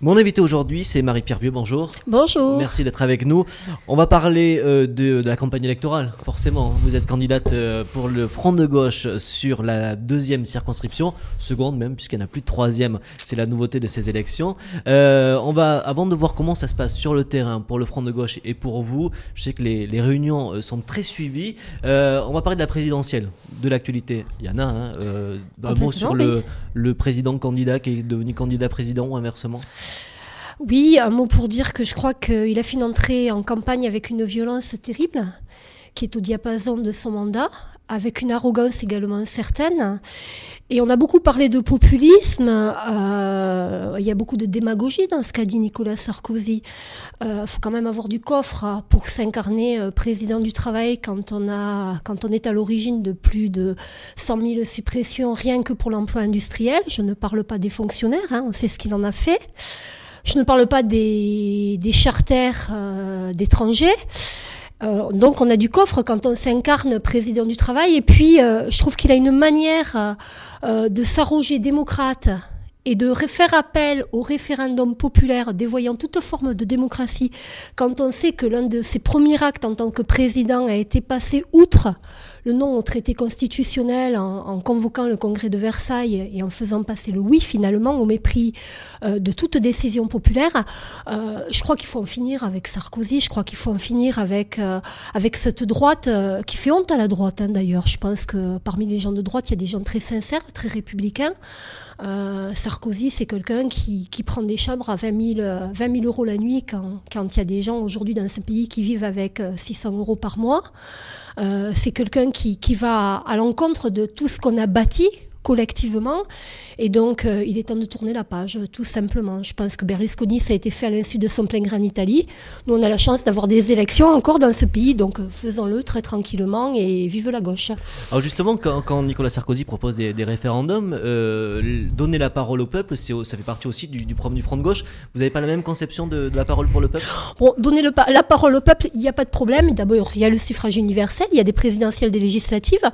Mon invité aujourd'hui, c'est Marie-Pierre Vieux, bonjour. Bonjour. Merci d'être avec nous. On va parler de la campagne électorale, forcément. Vous êtes candidate pour le Front de gauche sur la 2e circonscription, seconde même, puisqu'il n'y en a plus de 3e. C'est la nouveauté de ces élections. Avant de voir comment ça se passe sur le terrain pour le Front de gauche et pour vous, je sais que les réunions sont très suivies. On va parler de la présidentielle, de l'actualité. Il y en a, hein. Un mot sur le président candidat qui est devenu candidat président ou inversement. Oui, un mot pour dire que je crois qu'il a fait une entrée en campagne avec une violence terrible, qui est au diapason de son mandat, avec une arrogance également certaine. Et on a beaucoup parlé de populisme, il y a beaucoup de démagogie dans ce qu'a dit Nicolas Sarkozy. Faut quand même avoir du coffre pour s'incarner président du travail quand on est à l'origine de plus de 100 000 suppressions rien que pour l'emploi industriel. Je ne parle pas des fonctionnaires, on sait ce qu'il en a fait. Je ne parle pas des charters d'étrangers. Donc on a du coffre quand on s'incarne président du travail. Et puis je trouve qu'il a une manière de s'arroger démocrate et de faire appel au référendum populaire, dévoyant toute forme de démocratie, quand on sait que l'un de ses premiers actes en tant que président a été passé outre le non au traité constitutionnel en convoquant le congrès de Versailles et en faisant passer le oui finalement au mépris de toute décision populaire. Je crois qu'il faut en finir avec Sarkozy, je crois qu'il faut en finir avec cette droite qui fait honte à la droite d'ailleurs. Je pense que parmi les gens de droite, il y a des gens très sincères, très républicains. Sarkozy, c'est quelqu'un qui prend des chambres à 20 000 euros la nuit quand il y a des gens aujourd'hui dans ce pays qui vivent avec 600 euros par mois. C'est quelqu'un qui va à l'encontre de tout ce qu'on a bâti collectivement, et donc il est temps de tourner la page, tout simplement. Je pense que Berlusconi, ça a été fait à l'insu de son plein gré en Italie. Nous, on a la chance d'avoir des élections encore dans ce pays, donc faisons-le très tranquillement et vive la gauche. Alors justement, quand Nicolas Sarkozy propose des référendums, donner la parole au peuple, ça fait partie aussi du programme du Front de gauche. Vous n'avez pas la même conception de la parole pour le peuple ? Bon, donner la parole au peuple, il n'y a pas de problème. D'abord, il y a le suffrage universel, il y a des présidentielles, des législatives,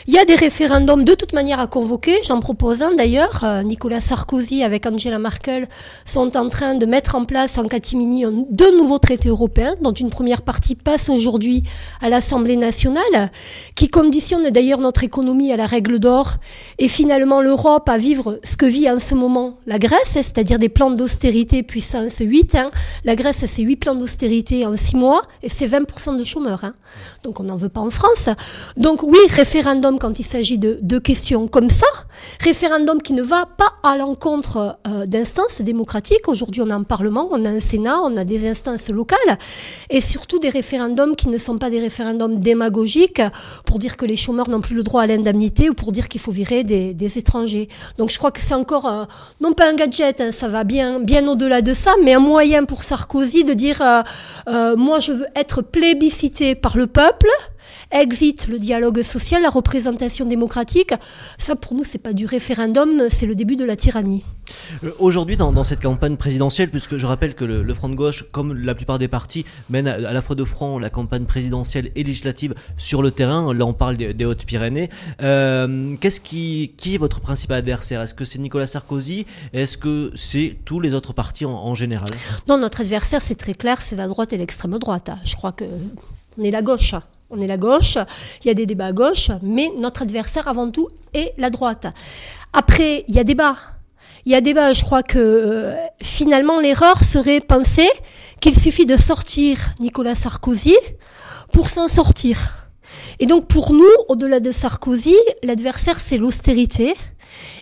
il y a des référendums de toute manière à convoquer. J'en propose un d'ailleurs. Nicolas Sarkozy avec Angela Merkel sont en train de mettre en place en catimini 2 nouveaux traités européens, dont une première partie passe aujourd'hui à l'Assemblée nationale, qui conditionne d'ailleurs notre économie à la règle d'or et finalement l'Europe à vivre ce que vit en ce moment la Grèce, c'est-à-dire des plans d'austérité puissance 8. La Grèce, c'est 8 plans d'austérité en 6 mois et c'est 20% de chômeurs. Donc on n'en veut pas en France. Donc oui, référendum quand il s'agit de questions comme ça. Référendum qui ne va pas à l'encontre d'instances démocratiques. Aujourd'hui, on a un Parlement, on a un Sénat, on a des instances locales et surtout des référendums qui ne sont pas des référendums démagogiques pour dire que les chômeurs n'ont plus le droit à l'indemnité ou pour dire qu'il faut virer des étrangers. Donc je crois que c'est encore, non pas un gadget, ça va bien au-delà de ça, mais un moyen pour Sarkozy de dire moi je veux être plébiscité par le peuple. Exit le dialogue social, la représentation démocratique. Ça, pour nous, c'est pas du référendum, c'est le début de la tyrannie. Aujourd'hui, dans cette campagne présidentielle, puisque je rappelle que le Front de gauche, comme la plupart des partis, mène à la fois de front la campagne présidentielle et législative sur le terrain. Là, on parle des Hautes-Pyrénées. Qui est votre principal adversaire ? Est-ce que c'est Nicolas Sarkozy ? Est-ce que c'est tous les autres partis en général ? Non, notre adversaire, c'est très clair, c'est la droite et l'extrême droite. Je crois que on est la gauche. On est la gauche, il y a des débats à gauche, mais notre adversaire avant tout est la droite. Après, il y a débat. Je crois que finalement l'erreur serait penser qu'il suffit de sortir Nicolas Sarkozy pour s'en sortir. Et donc pour nous, au-delà de Sarkozy, l'adversaire c'est l'austérité.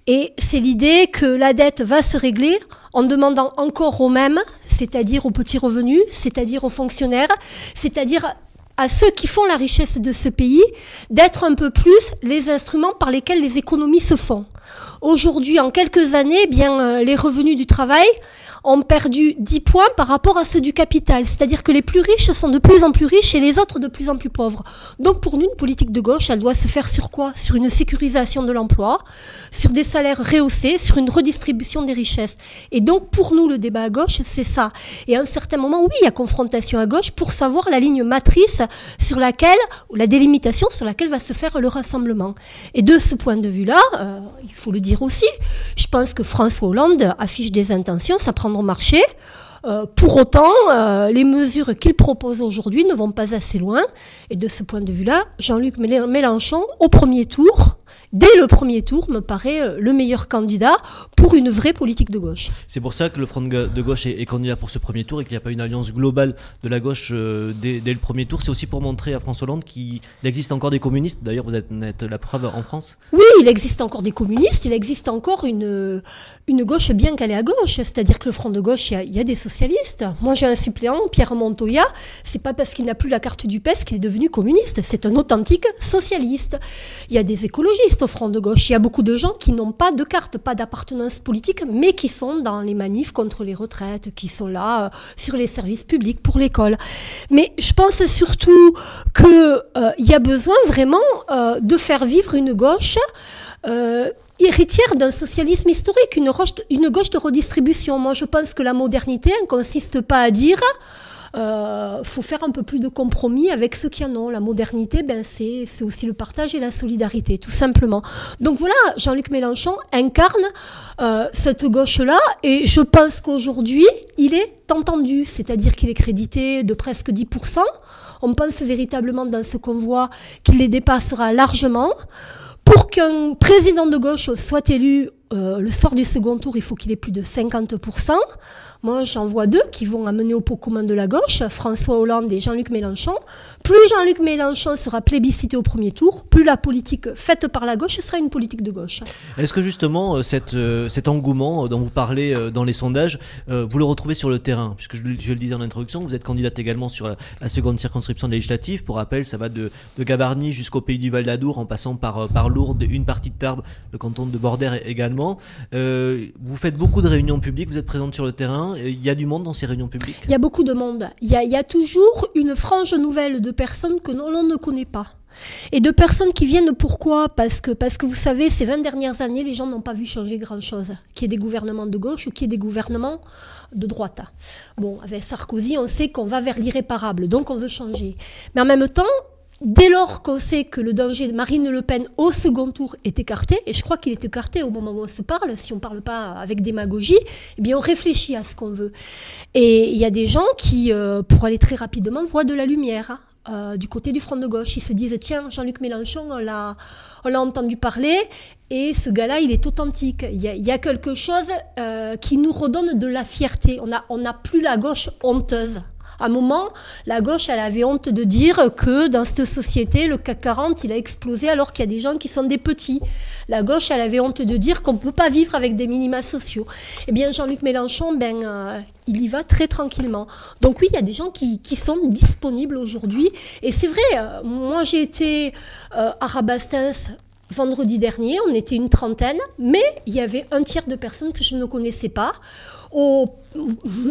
Et c'est l'idée que la dette va se régler en demandant encore aux mêmes, c'est-à-dire aux petits revenus, c'est-à-dire aux fonctionnaires, c'est-à-dire à ceux qui font la richesse de ce pays, d'être un peu plus les instruments par lesquels les économies se font. Aujourd'hui, en quelques années, les revenus du travail ont perdu 10 points par rapport à ceux du capital. C'est-à-dire que les plus riches sont de plus en plus riches et les autres de plus en plus pauvres. Donc pour nous, une politique de gauche, elle doit se faire sur quoi? Sur une sécurisation de l'emploi, sur des salaires rehaussés, sur une redistribution des richesses. Et donc pour nous, le débat à gauche, c'est ça. Et à un certain moment, oui, il y a confrontation à gauche pour savoir la ligne matrice sur laquelle, ou la délimitation sur laquelle va se faire le rassemblement. Et de ce point de vue-là, il faut le dire aussi, je pense que François Hollande affiche des intentions, ça prendre marché. Pour autant, les mesures qu'il propose aujourd'hui ne vont pas assez loin. Et de ce point de vue-là, Jean-Luc Mélenchon, au premier tour, dès le premier tour, me paraît le meilleur candidat pour une vraie politique de gauche. C'est pour ça que le Front de gauche est candidat pour ce premier tour et qu'il n'y a pas une alliance globale de la gauche dès le premier tour. C'est aussi pour montrer à François Hollande qu'il existe encore des communistes. D'ailleurs, vous êtes la preuve en France. Oui, il existe encore des communistes, il existe encore une gauche bien calée à gauche. C'est-à-dire que le Front de gauche, il y a des socialistes. Moi, j'ai un suppléant, Pierre Montoya. C'est pas parce qu'il n'a plus la carte du PES qu'il est devenu communiste. C'est un authentique socialiste. Il y a des écologistes au Front de gauche. Il y a beaucoup de gens qui n'ont pas de carte, pas d'appartenance politique, mais qui sont dans les manifs contre les retraites, qui sont là sur les services publics pour l'école. Mais je pense surtout que il y a besoin vraiment de faire vivre une gauche héritière d'un socialisme historique, une gauche de redistribution. Moi, je pense que la modernité ne consiste pas à dire faut faire un peu plus de compromis avec ceux qui en ont. La modernité, c'est aussi le partage et la solidarité, tout simplement. Donc voilà, Jean-Luc Mélenchon incarne cette gauche-là, et je pense qu'aujourd'hui, il est entendu, c'est-à-dire qu'il est crédité de presque 10%. On pense véritablement dans ce convoi qu'il les dépassera largement. Pour qu'un président de gauche soit élu le soir du second tour, il faut qu'il ait plus de 50%. Moi, j'en vois deux qui vont amener au pot commun de la gauche, François Hollande et Jean-Luc Mélenchon. Plus Jean-Luc Mélenchon sera plébiscité au premier tour, plus la politique faite par la gauche sera une politique de gauche. Est-ce que justement cet engouement dont vous parlez dans les sondages, vous le retrouvez sur le terrain? Puisque je le disais en introduction, vous êtes candidate également sur la seconde circonscription législative. Pour rappel, ça va de Gavarnie jusqu'au pays du Val-d'Adour, en passant par Lourdes, une partie de Tarbes, le canton de Bordère également. Vous faites beaucoup de réunions publiques, vous êtes présente sur le terrain. Il y a du monde dans ces réunions publiques? Il y a beaucoup de monde. Il y a toujours une frange nouvelle de personnes que l'on ne connaît pas. Et de personnes qui viennent, pourquoi? Parce que vous savez, ces 20 dernières années, les gens n'ont pas vu changer grand-chose. Qu'il y ait des gouvernements de gauche ou qu'il y ait des gouvernements de droite. Bon, avec Sarkozy, on sait qu'on va vers l'irréparable, donc on veut changer. Mais en même temps, dès lors qu'on sait que le danger de Marine Le Pen au second tour est écarté, et je crois qu'il est écarté au moment où on se parle, si on ne parle pas avec démagogie, eh bien on réfléchit à ce qu'on veut. Et il y a des gens qui, pour aller très rapidement, voient de la lumière du côté du Front de gauche. Ils se disent, tiens, Jean-Luc Mélenchon, on l'a entendu parler, et ce gars-là, il est authentique. Il y a quelque chose qui nous redonne de la fierté. On n'a plus la gauche honteuse. À un moment, la gauche, elle avait honte de dire que dans cette société, le CAC 40, il a explosé alors qu'il y a des gens qui sont des petits. La gauche, elle avait honte de dire qu'on ne peut pas vivre avec des minima sociaux. Eh bien, Jean-Luc Mélenchon, il y va très tranquillement. Donc oui, il y a des gens qui sont disponibles aujourd'hui. Et c'est vrai, moi j'ai été à Rabastens vendredi dernier, on était une trentaine, mais il y avait un tiers de personnes que je ne connaissais pas. Au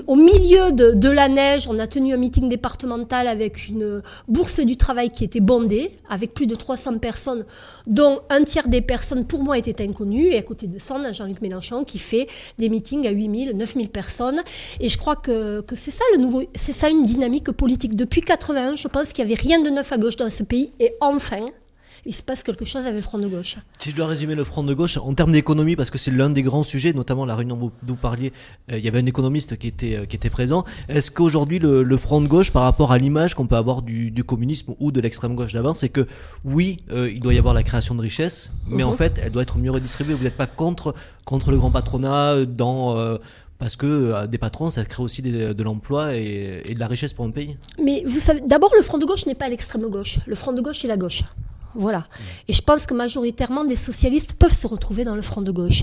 milieu de la neige, on a tenu un meeting départemental avec une bourse du travail qui était bondée, avec plus de 300 personnes, dont un tiers des personnes pour moi étaient inconnues. Et à côté de ça, on a Jean-Luc Mélenchon qui fait des meetings à 8000, 9000 personnes. Et je crois que c'est ça c'est ça une dynamique politique. Depuis 81, je pense qu'il n'y avait rien de neuf à gauche dans ce pays. Et enfin, il se passe quelque chose avec le Front de gauche. Si je dois résumer le Front de gauche en termes d'économie, parce que c'est l'un des grands sujets, notamment la réunion dont vous parliez, il y avait un économiste qui était présent. Est-ce qu'aujourd'hui le Front de gauche, par rapport à l'image qu'on peut avoir du communisme ou de l'extrême gauche d'avant, c'est que oui, il doit y avoir la création de richesses, mais en fait, elle doit être mieux redistribuée. Vous n'êtes pas contre le grand patronat parce que des patrons, ça crée aussi de l'emploi et de la richesse pour un pays. Mais vous savez, d'abord, le Front de gauche n'est pas l'extrême gauche. Le Front de gauche, c'est la gauche. Voilà. Et je pense que majoritairement des socialistes peuvent se retrouver dans le front de gauche.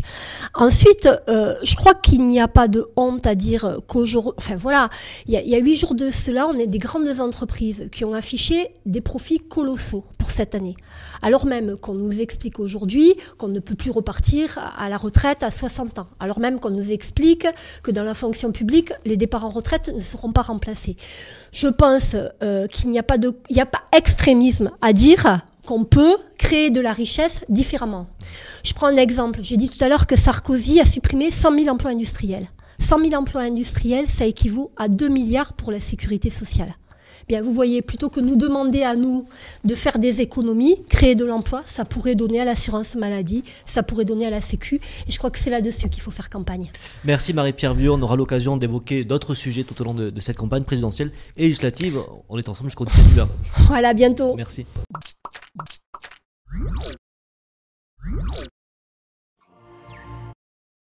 Ensuite, je crois qu'il n'y a pas de honte à dire qu'aujourd'hui, enfin voilà, il y a 8 jours de cela, on est des grandes entreprises qui ont affiché des profits colossaux pour cette année. Alors même qu'on nous explique aujourd'hui qu'on ne peut plus repartir à la retraite à 60 ans. Alors même qu'on nous explique que dans la fonction publique, les départs en retraite ne seront pas remplacés. Je pense qu'il n'y a pas extrémisme à dire qu'on peut créer de la richesse différemment. Je prends un exemple. J'ai dit tout à l'heure que Sarkozy a supprimé 100 000 emplois industriels. 100 000 emplois industriels, ça équivaut à 2 milliards pour la sécurité sociale. Bien, vous voyez, plutôt que nous demander à nous de faire des économies, créer de l'emploi, ça pourrait donner à l'assurance maladie, ça pourrait donner à la Sécu. Et je crois que c'est là-dessus qu'il faut faire campagne. Merci Marie-Pierre Vieux. On aura l'occasion d'évoquer d'autres sujets tout au long de cette campagne présidentielle et législative. On est ensemble jusqu'au 17 juin. Voilà, à bientôt. Merci.